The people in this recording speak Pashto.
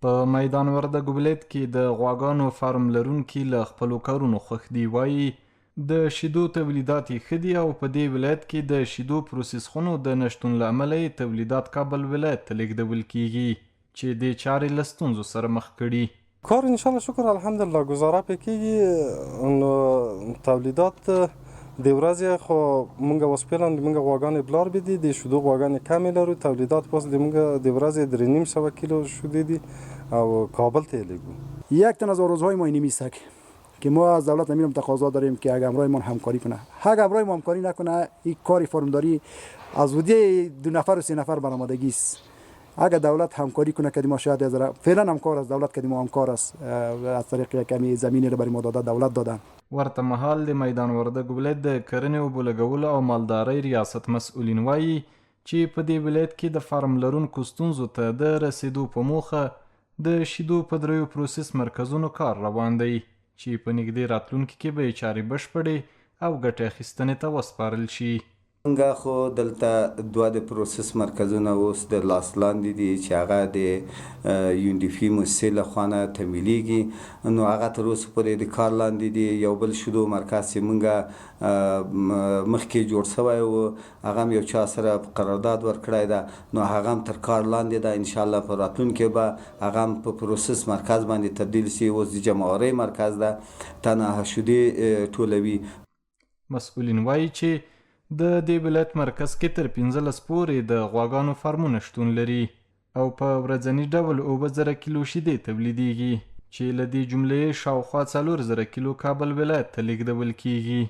په میدان وردګ ولایت کې د غواګانو فارم لرونکي له خپلو کارونو خوښ دي. وایي د شیدو تولیدات یې ښه دي او په دې ولایت کې د شیدو پروسس خونو د نشتون له امله یې تولیدات کابل ولایت ته لیږدول کیږي چې دې چارې له ستونزو سره مخ کړي. کار انشالله شکر الحمدلله گزاره پې کېږي. نو تولیدات د ورځې خو مونږ اوس فعلا د مونږ غواګانې بلار بدي د شیدو غواګانې کمې لرو. تولیدات پاس د مونږ د ورځې 3.5 کیلو شیدې دي او کابل ته لیگو. یک تن از آرزوهای ما اینمی است که ما از دولت نمیرم تقاضا داریم که اگه همراهمان همکاری کنه. اگه همراه ما همکاری نکنه این کاری فرمداری از ودیه 2 نفر و 3 نفر برآمدگی است. اگه دولت همکاری کنه که ما شاید از فعلا همکار است، دولت که ما همکار است از طریق کمی زمینی رو برای ما داده دولت دادن. ورته مهال د میدان وردګ ولایت د کرنې اوبو لګولو او مالدارۍ ریاست مسؤلین وایي چې په دې ولایت کې د فارم لرونکو ستونزو ته د رسیدو په موخه د شیدو په 3 پروسس مرکزونو کار روان دی چې په نږدې راتلونکي کې به یې چارې بشپړې او ګټې اخیستنې ته وسپارل شي. مونږ خو دلته 2 د پروسس مرکزونه اوس د لاس لاندې دي چې هغه د یونډیفي مؤسسې لخوا نه تمویلیږي. نو هغه تر اوسه پورې د کار لاندې دي. یو بل شیدو مرکز چې مونږ مخکې جوړ سوی و هغه هم یو چا سره قرارداد ورکړی ده، نو هغه هم تر کار لاندې ده. انشاءالله په راتلونکي به هغه هم په پروسس مرکز باندې تبدیل شي. اوس د جمعوارۍ مرکز ده، تنها شیدې ټولوي. مسؤلین وایي چې د دې ولایت مرکز کې تر 15 پورې د غواګانو فارمونه شتون لري او په ورځني ډول 7,000 کیلو شیدې تولیدیږي چې له دې جملې شاوخوا 4,000 کیلو کابل ولایت ته لیږدول کیږي.